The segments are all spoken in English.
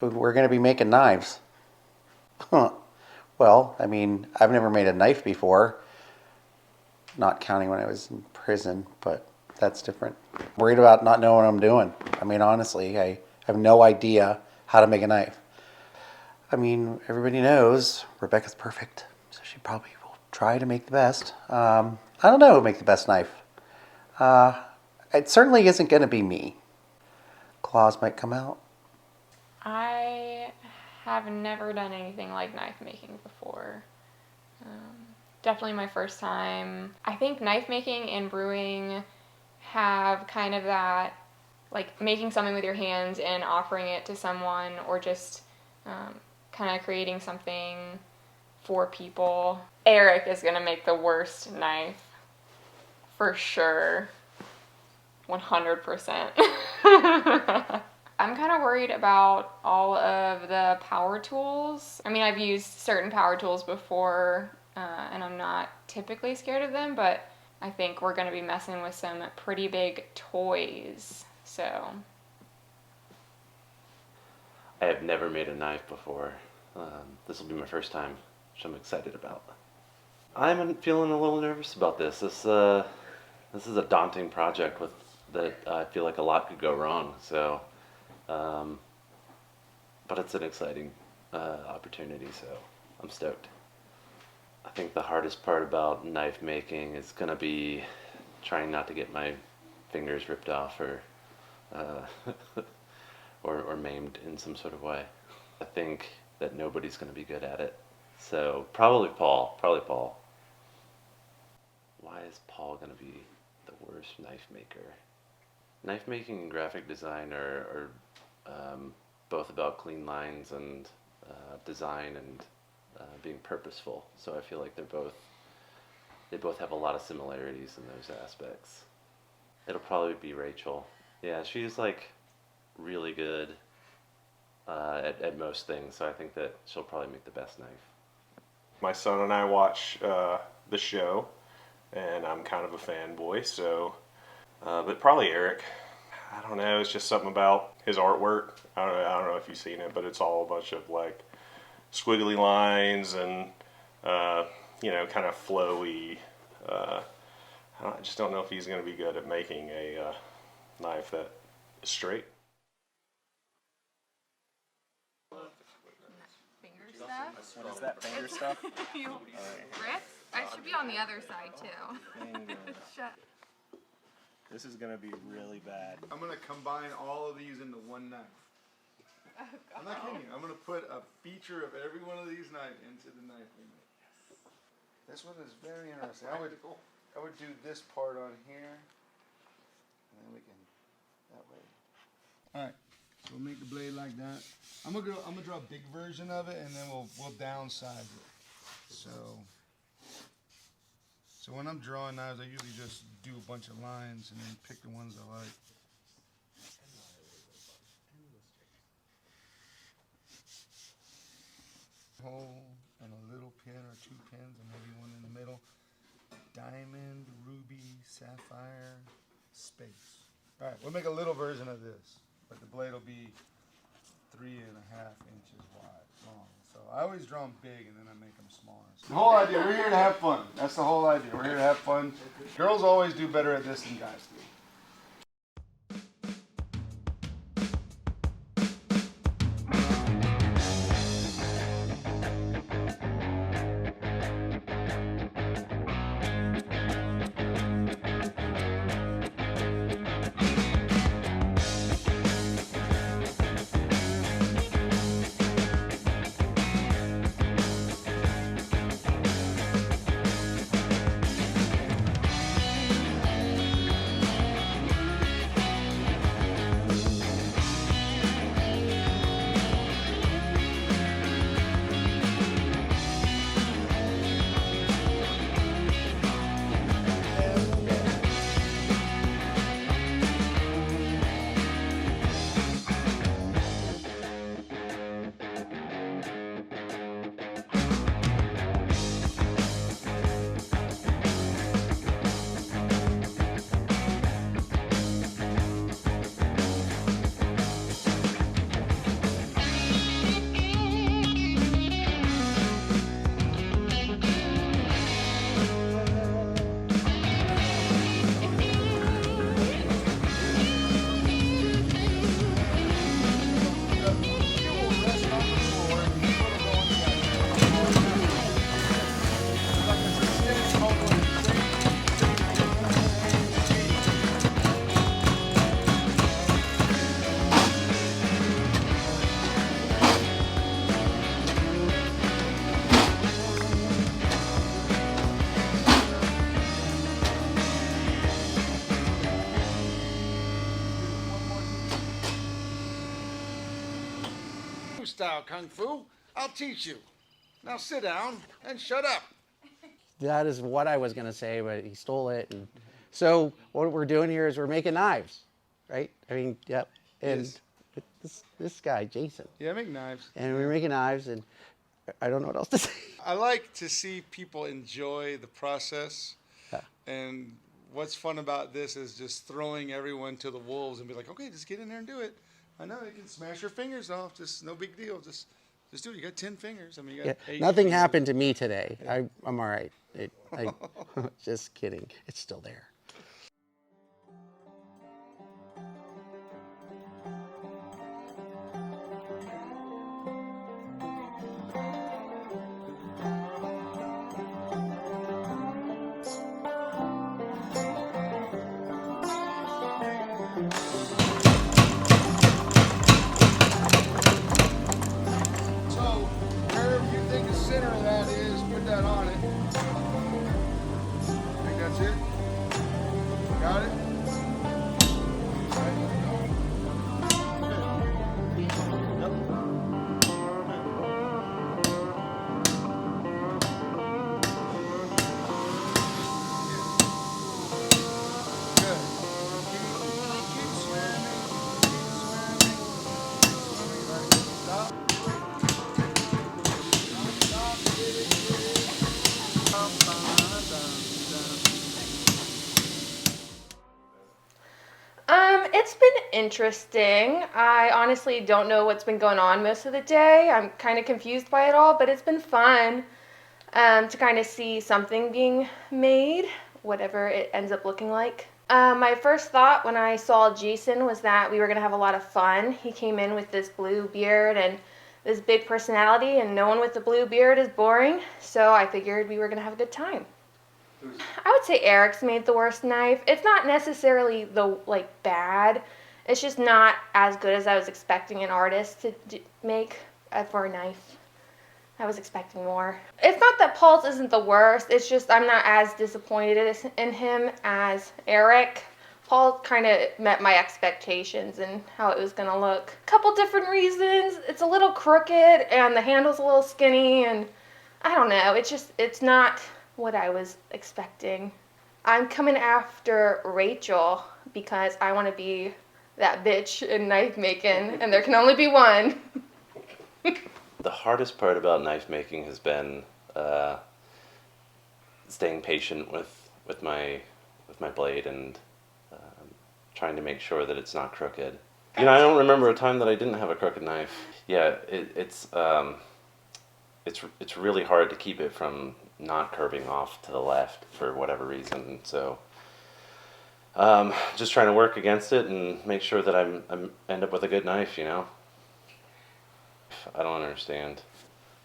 We're going to be making knives. Huh. Well, I mean, I've never made a knife before, not counting when I was in prison, but that's different. Worried about not knowing what I'm doing. I mean, honestly, I have no idea how to make a knife. I mean, everybody knows Rebecca's perfect, so she probably will try to make the best. I don't know who'll make the best knife. Uh, it certainly isn't going to be me. Claws might come out. I have never done anything like knife making before. Definitely my first time. I think knife making and brewing have kind of that, like making something with your hands and offering it to someone, or just kind of creating something for people. Eric is going to make the worst knife. For sure. 100%. I'm kind of worried about all of the power tools. I mean, I've used certain power tools before, and I'm not typically scared of them, but I think we're going to be messing with some pretty big toys, so. I have never made a knife before. This will be my first time, which I'm excited about. I'm feeling a little nervous about this. This is a daunting project that I feel like a lot could go wrong. So, but it's an exciting opportunity. So I'm stoked. I think the hardest part about knife making is gonna be trying not to get my fingers ripped off or or maimed in some sort of way. I think that nobody's gonna be good at it. So probably Paul. Probably Paul. Why is Paul gonna be the worst knife maker? Knife making and graphic design are both about clean lines and design and being purposeful. So I feel like they both have a lot of similarities in those aspects. It'll probably be Rachel. Yeah, she's like really good at most things. So I think that she'll probably make the best knife. My son and I watch the show, and I'm kind of a fanboy, so, but probably Eric. I don't know, it's just something about his artwork. I don't know if you've seen it, but it's all a bunch of like squiggly lines and, kind of flowy. I just don't know if he's going to be good at making a knife that is straight. Finger stuff? What is that, finger stuff? You wrist? I should be on the other side too. Finger. Shut. This is gonna be really bad. I'm gonna combine all of these into one knife. I'm not kidding you. I'm gonna put a feature of every one of these knives into the knife we make. This one is very interesting. I would do this part on here, and then we can that way. All right. So we'll make the blade like that. I'm gonna draw a big version of it, and then we'll downsize it. So when I'm drawing knives, I usually just do a bunch of lines and then pick the ones I like. Hole and a little pin or two pins and maybe one in the middle. Diamond, ruby, sapphire, space. All right, we'll make a little version of this, but the blade will be 3.5 inches long. So I always draw them big and then I make them smaller. The whole idea, we're here to have fun. That's the whole idea. We're here to have fun. Girls always do better at this than guys do. style kung fu. I'll teach you. Now sit down and shut up. That is what I was going to say, but he stole it. And so what we're doing here is we're making knives, right? I mean, yep. And this guy, Jason. Yeah, I make knives. And we're making knives, and I don't know what else to say. I like to see people enjoy the process. Yeah. And what's fun about this is just throwing everyone to the wolves and be like, okay, just get in there and do it. I know you can smash your fingers off. Just no big deal. Just do it. You got 10 fingers. I mean, you got 8 Nothing fingers. happened to me today. I'm all right. Just kidding. It's still there. So, wherever you think the center of that is, put that on it. Think that's it? Got it? Right, let's go. Good. Keep swimming. Keep swimming. Keep swimming. Right. Stop. Stop. Get it. Bum, bum, dum, dum. It's been interesting. I honestly don't know what's been going on most of the day. I'm kind of confused by it all, but it's been fun to kind of see something being made, whatever it ends up looking like. My first thought when I saw Jason was that we were going to have a lot of fun. He came in with this blue beard and this big personality, and no one with the blue beard is boring, so I figured we were going to have a good time. I would say Eric's made the worst knife. It's not necessarily bad. It's just not as good as I was expecting an artist to make for a knife. I was expecting more. It's not that Paul's isn't the worst. It's just I'm not as disappointed in him as Eric. Paul kind of met my expectations and how it was going to look. Couple different reasons. It's a little crooked and the handle's a little skinny, and I don't know. It's not what I was expecting. I'm coming after Rachel because I want to be that bitch in knife making, and there can only be one. The hardest part about knife making has been staying patient with my blade and trying to make sure that it's not crooked. You know, I don't remember a time that I didn't have a crooked knife. Yeah, it's really hard to keep it from not curving off to the left for whatever reason. So just trying to work against it and make sure that I'm end up with a good knife, you know. I don't understand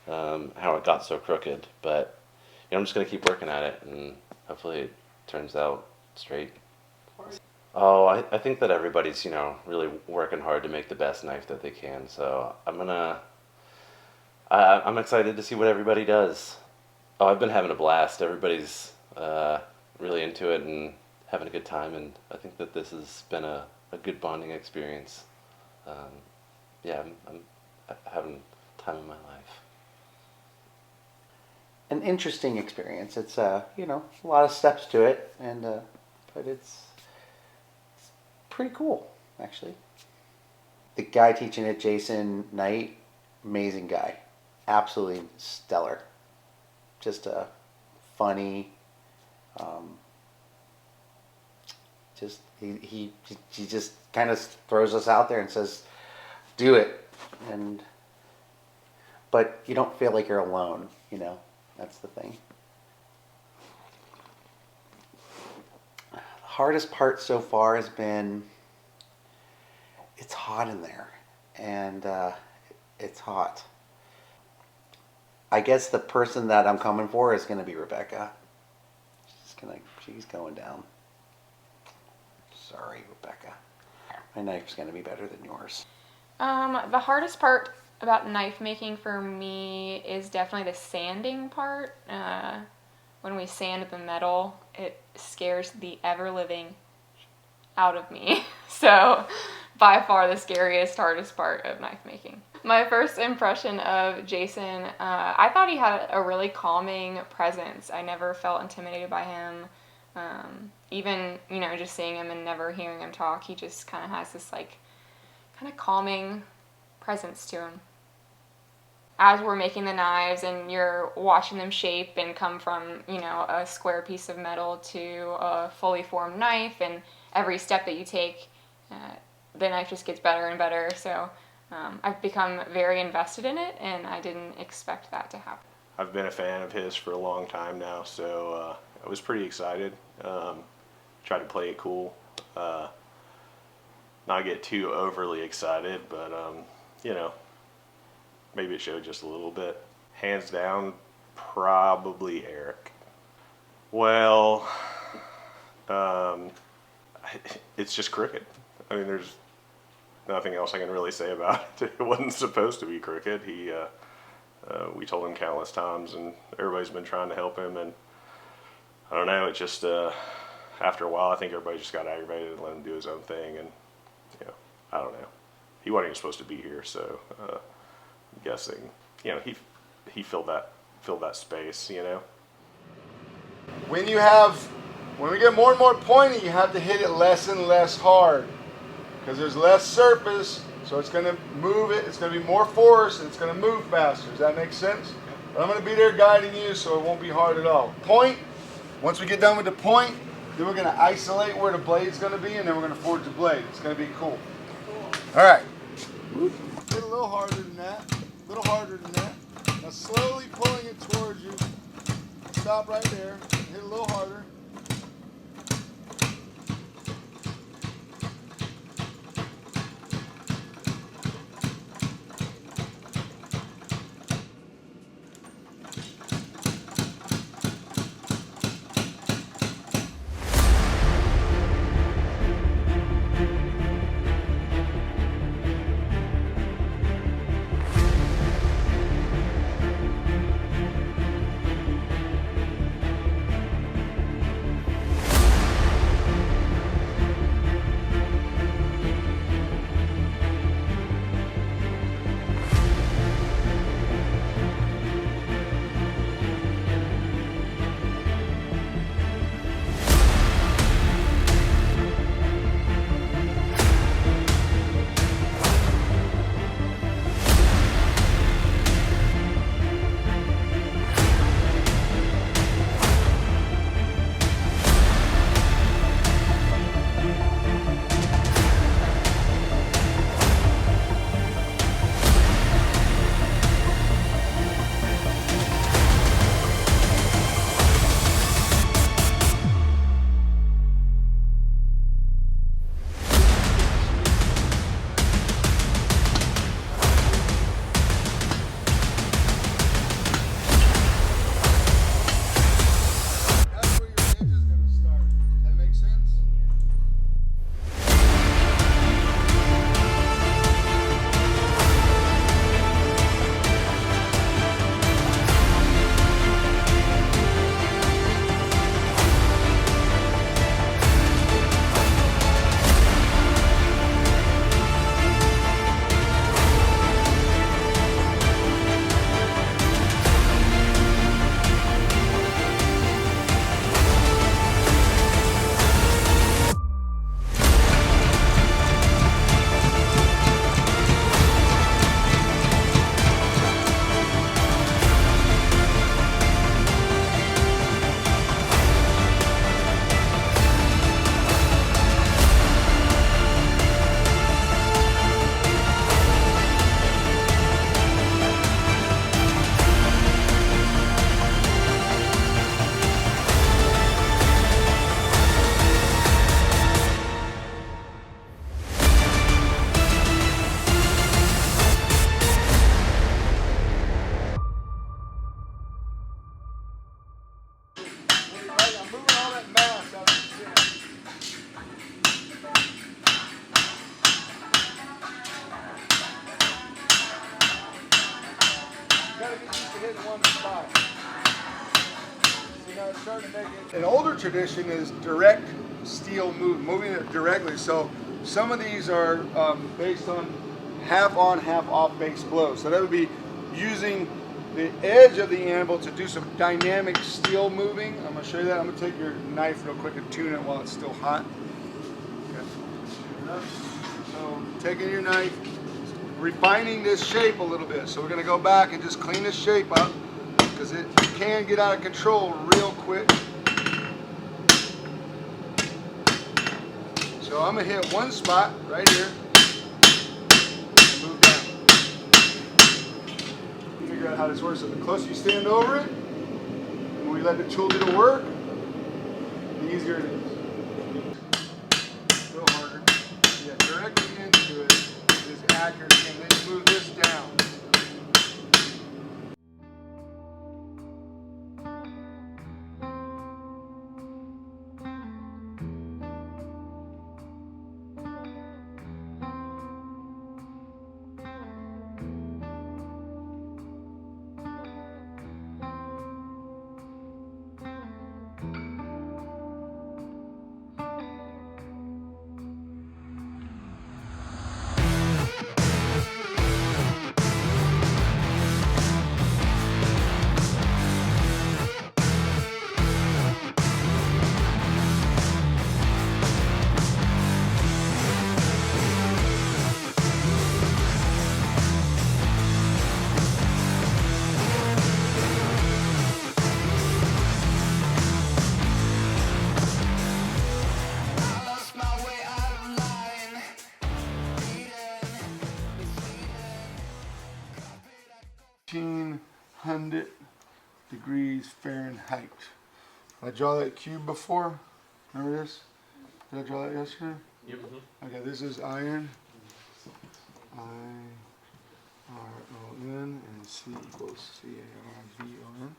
how it got so crooked, but you know, I'm just gonna keep working at it and hopefully it turns out straight. Oh, I think that everybody's, you know, really working hard to make the best knife that they can. So I'm excited to see what everybody does. Oh, I've been having a blast. Everybody's really into it and having a good time, and I think that this has been a good bonding experience. Yeah, I'm having time in my life. An interesting experience. It's you know, a lot of steps to it, and but it's pretty cool actually. The guy teaching it, Jason Knight, amazing guy, absolutely stellar. Just a funny. Just he just kind of throws us out there and says, "Do it," but you don't feel like you're alone. You know, that's the thing. The hardest part so far has been it's hot in there, and it's hot. I guess the person that I'm coming for is going to be Rebecca. She's going down. Sorry, Rebecca. My knife's going to be better than yours. The hardest part about knife making for me is definitely the sanding part. When we sand the metal, it scares the ever-living out of me. So, by far the scariest, hardest part of knife making. My first impression of Jason, I thought he had a really calming presence. I never felt intimidated by him. Even, just seeing him and never hearing him talk, he just kind of has this, kind of calming presence to him. As we're making the knives and you're watching them shape and come from, a square piece of metal to a fully formed knife, and every step that you take, the knife just gets better and better. So I've become very invested in it, and I didn't expect that to happen. I've been a fan of his for a long time now, so I was pretty excited. Tried to play it cool, not get too overly excited, but maybe it showed just a little bit. Hands down, probably Eric. Well, it's just crooked. I mean, there's nothing else I can really say about it. It wasn't supposed to be crooked. We told him countless times, and everybody's been trying to help him, and I don't know, it just, after a while, I think everybody just got aggravated and let him do his own thing, and, I don't know. He wasn't even supposed to be here, so, I'm guessing, he filled that space, When we get more and more pointy, you have to hit it less and less hard. Because there's less surface, so it's going to move it, it's going to be more force, and it's going to move faster. Does that make sense? But I'm going to be there guiding you, so it won't be hard at all. Point, once we get done with the point, then we're going to isolate where the blade's going to be, and then we're going to forge the blade. It's going to be cool. All right. Hit a little harder than that, a little harder than that. Now slowly pulling it towards you. Stop right there, hit a little harder. An older tradition is direct steel moving it directly. So some of these are based on half on, half off base blow. So that would be using the edge of the anvil to do some dynamic steel moving. I'm gonna show you that. I'm gonna take your knife real quick and tune it while it's still hot. Okay. So taking your knife, refining this shape a little bit. So we're gonna go back and just clean this shape up because it can get out of control real quick. So I'm gonna hit one spot right here and move down. Figure out how this works. So the closer you stand over it, and we let the tool do the work, the easier it is. A little harder. Yeah, directly into it is accuracy, and then you move this down. Degrees Fahrenheit. Did I draw that cube before? Remember this? Did I draw that yesterday? Yep. Okay, this is iron. I-R-O-N and C equals C-A-R-B-O-N.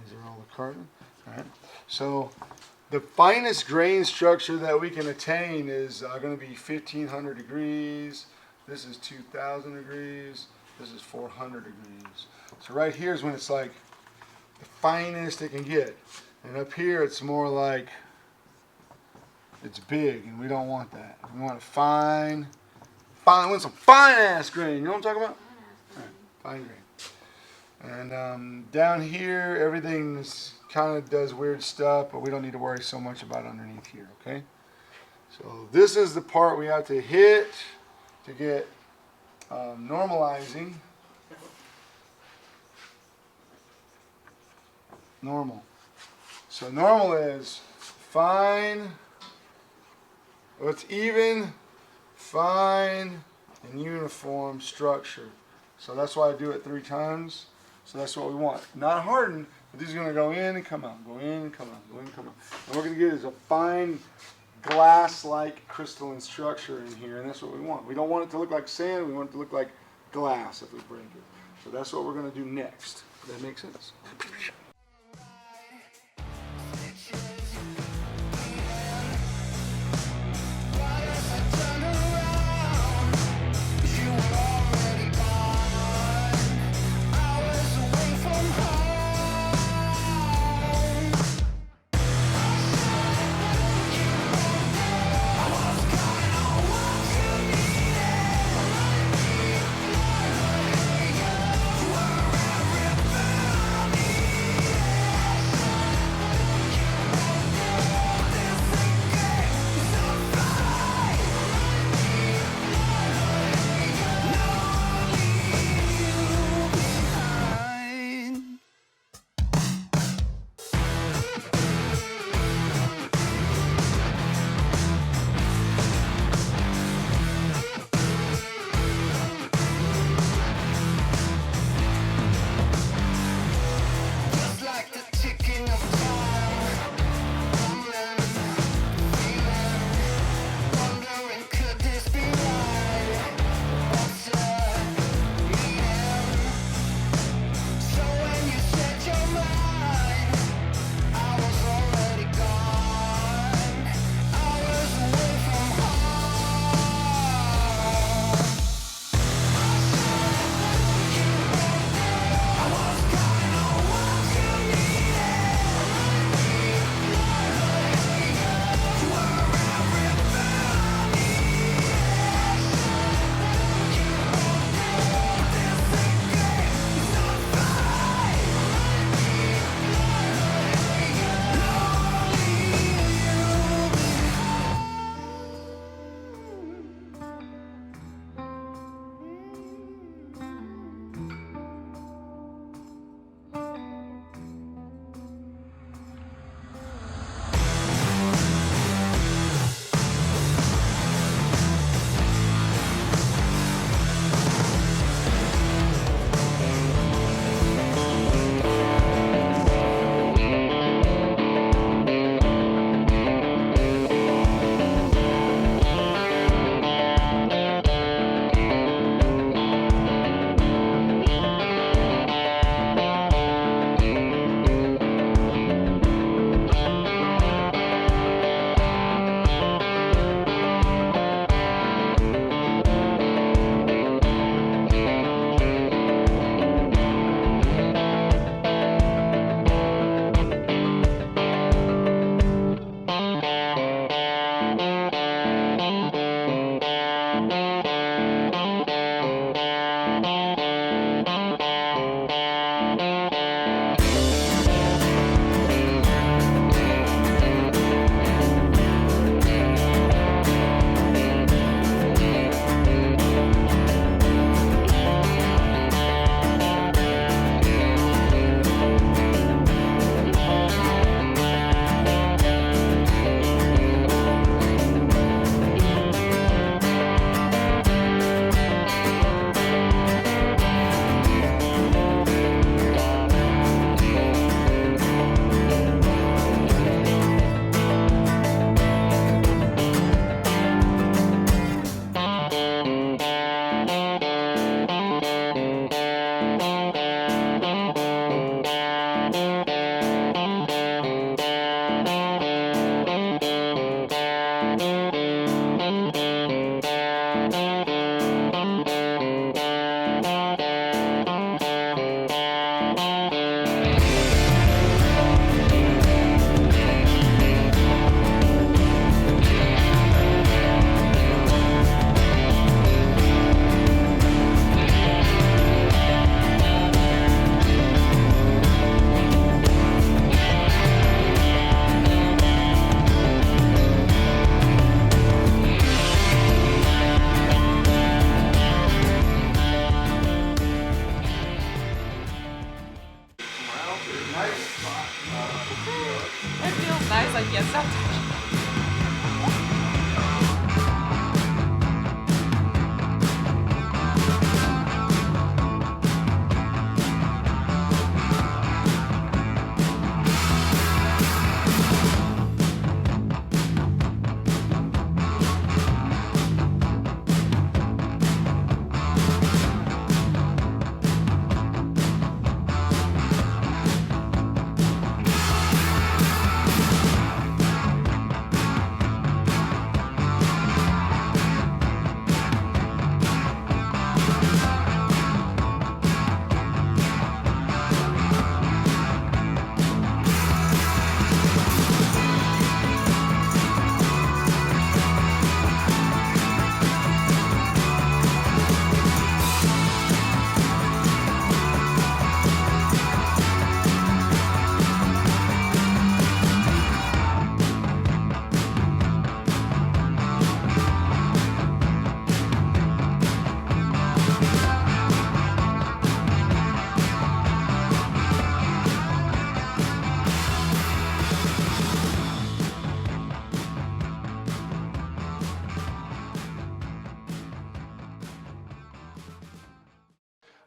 These are all the carbon. All right. So the finest grain structure that we can attain is going to be 1500 degrees. This is 2000 degrees. This is 400 degrees. So right here is when it's like the finest it can get. And up here it's more like it's big, and we don't want that. We want it fine. We want some fine ass grain. You know what I'm talking about? All right, fine grain. And down here, everything kind of does weird stuff, but we don't need to worry so much about underneath here, okay? So this is the part we have to hit to get normalizing. Normal. So normal is fine, it's even, fine, and uniform structure. So that's why I do it 3 times. So that's what we want. Not hardened, but these are going to go in and come out, go in and come out, go in and come out. And what we're going to get is a fine glass-like crystalline structure in here, and that's what we want. We don't want it to look like sand, we want it to look like glass if we break it. So that's what we're going to do next. Does that make sense? eyes like, yes, stop touching.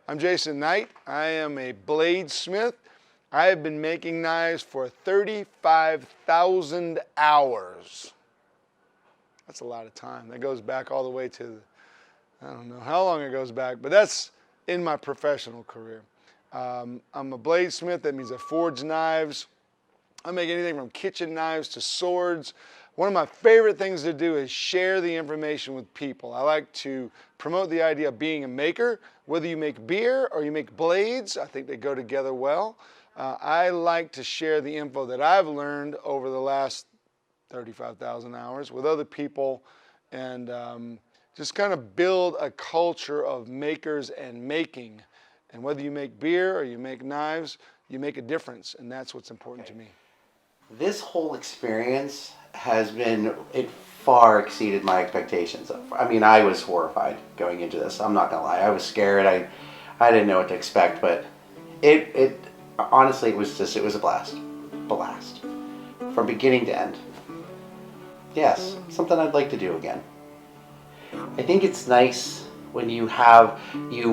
I'm Jason Knight. I am a bladesmith. I have been making knives for 35,000 hours. That's a lot of time. That goes back all the way to, I don't know how long it goes back, but that's in my professional career. I'm a bladesmith. That means I forge knives. I make anything from kitchen knives to swords. One of my favorite things to do is share the information with people. I like to promote the idea of being a maker. Whether you make beer or you make blades, I think they go together well. I like to share the info that I've learned over the last 35,000 hours with other people and just kind of build a culture of makers and making. And whether you make beer or you make knives, you make a difference, and that's what's important to me. This whole experience has been, it far exceeded my expectations. I mean, I was horrified going into this. I'm not gonna lie. I was scared. I didn't know what to expect, but it honestly, it was a blast. Blast. From beginning to end. Yes, something I'd like to do again. I think it's nice when you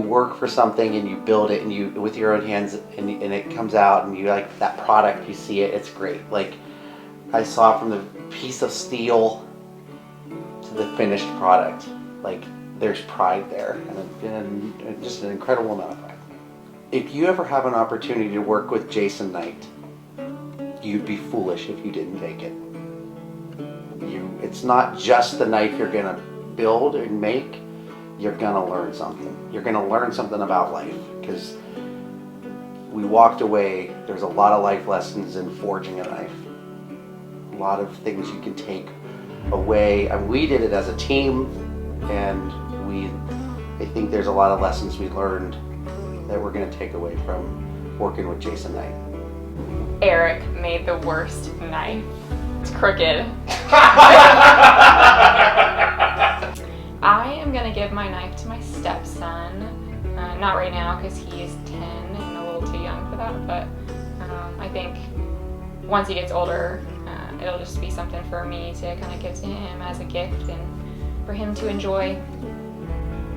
work for something and you build it and you with your own hands and it comes out and you like that product, you see it, it's great. Like I saw from the piece of steel to the finished product, like there's pride there and just an incredible amount of pride. If you ever have an opportunity to work with Jason Knight, you'd be foolish if you didn't take it. It's not just the knife you're gonna build and make, you're gonna learn something. You're gonna learn something about life, because we walked away, there's a lot of life lessons in forging a knife. A lot of things you can take away. And we did it as a team, and I think there's a lot of lessons we learned that we're gonna take away from working with Jason Knight. Eric made the worst knife. It's crooked. I am gonna give my knife to my stepson. Not right now because he is 10 and a little too young for that, but I think once he gets older, it'll just be something for me to kind of give to him as a gift and for him to enjoy.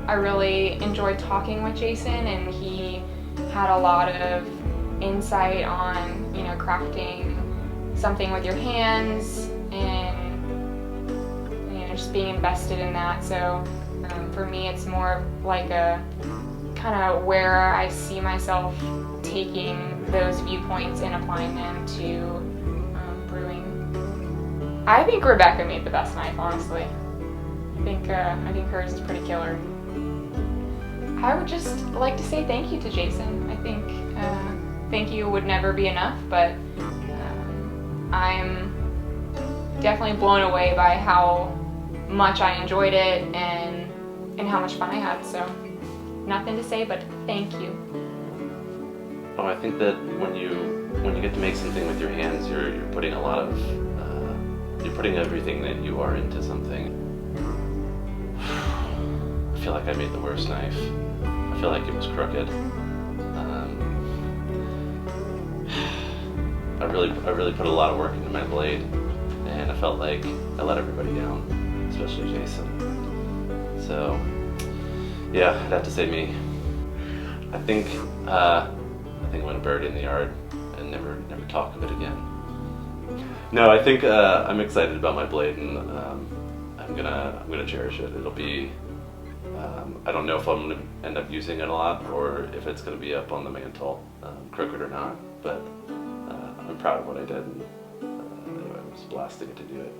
I really enjoyed talking with Jason, and he had a lot of insight on, crafting something with your hands and just being invested in that. So for me, it's more like a kind of where I see myself taking those viewpoints and applying them to brewing. I think Rebecca made the best knife, honestly. I think hers is pretty killer. I would just like to say thank you to Jason. I think thank you would never be enough, but I'm definitely blown away by how much I enjoyed it and how much fun I had. So nothing to say but thank you. Oh, I think that when you get to make something with your hands, you're putting a lot of you're putting everything that you are into something. I feel like I made the worst knife. I feel like it was crooked. I I really put a lot of work into my blade, and I felt like I let everybody down, especially Jason. So, yeah, I'd have to say me. I think I'm gonna bury it in the yard and never talk of it again. No, I think I'm excited about my blade, and I'm gonna cherish it. It'll be. I don't know if I'm gonna end up using it a lot or if it's gonna be up on the mantle, crooked or not. But I'm proud of what I did, and anyway, it was a blast to get to do it.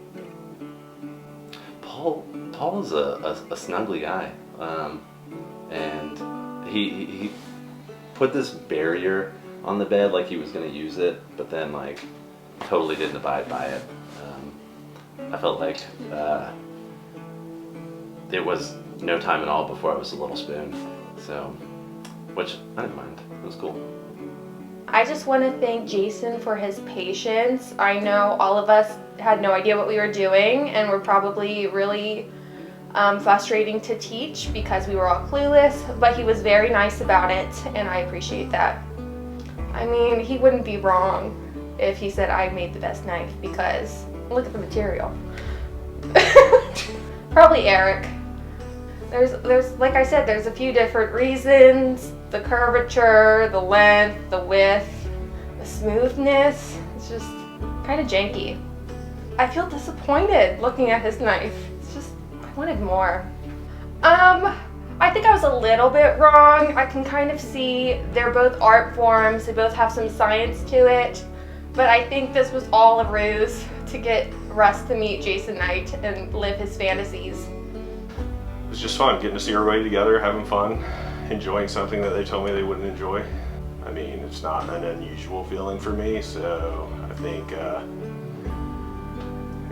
Paul is a snuggly guy, and he put this barrier on the bed like he was gonna use it, but then like totally didn't abide by it. I felt like it was no time at all before I was a little spoon, so, which I didn't mind. It was cool. I just want to thank Jason for his patience. I know all of us had no idea what we were doing and were probably really frustrating to teach because we were all clueless, but he was very nice about it, and I appreciate that. I mean, he wouldn't be wrong if he said I made the best knife, because look at the material. Probably Eric. There's like I said, there's a few different reasons. The curvature, the length, the width, the smoothness. It's just kind of janky. I feel disappointed looking at his knife. It's just, I wanted more. I think I was a little bit wrong. I can kind of see they're both art forms. They both have some science to it. But I think this was all a ruse to get Russ to meet Jason Knight and live his fantasies. It was just fun getting to see everybody together, having fun, enjoying something that they told me they wouldn't enjoy. I mean, it's not an unusual feeling for me, so I think,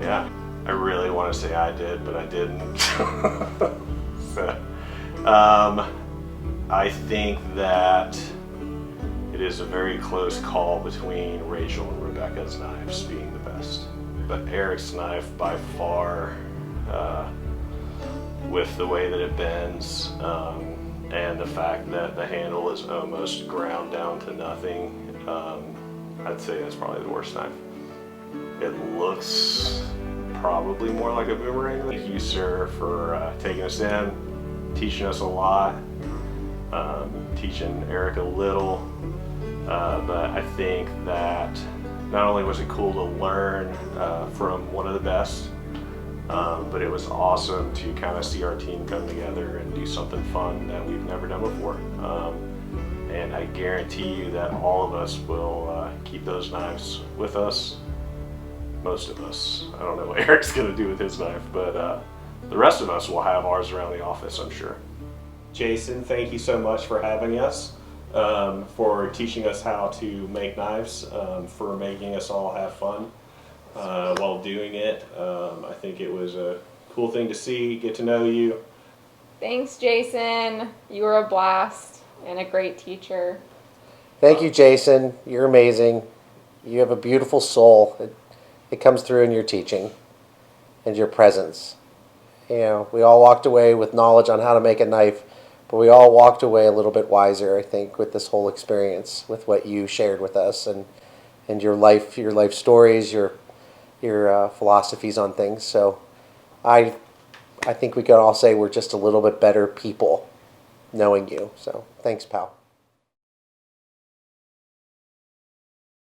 yeah, I really want to say I did, but I didn't. So, I think that it is a very close call between Rachel and Rebecca's knives being the best. But Eric's knife by far, with the way that it bends, and the fact that the handle is almost ground down to nothing, I'd say that's probably the worst knife. It looks probably more like a boomerang. Thank you, sir, for taking us in, teaching us a lot, teaching Eric a little, but I think that not only was it cool to learn from one of the best, but it was awesome to kind of see our team come together and do something fun that we've never done before. And I guarantee you that all of us will keep those knives with us. Most of us. I don't know what Eric's going to do with his knife, but the rest of us will have ours around the office, I'm sure. Jason, thank you so much for having us, for teaching us how to make knives, for making us all have fun while doing it. I think it was a cool thing to see, get to know you. Thanks, Jason. You were a blast and a great teacher. Thank you, Jason. You're amazing. You have a beautiful soul. It comes through in your teaching and your presence. You know, we all walked away with knowledge on how to make a knife, but we all walked away a little bit wiser, I think, with this whole experience, with what you shared with us and your life stories, your philosophies on things. So I think we can all say we're just a little bit better people knowing you. So thanks, pal.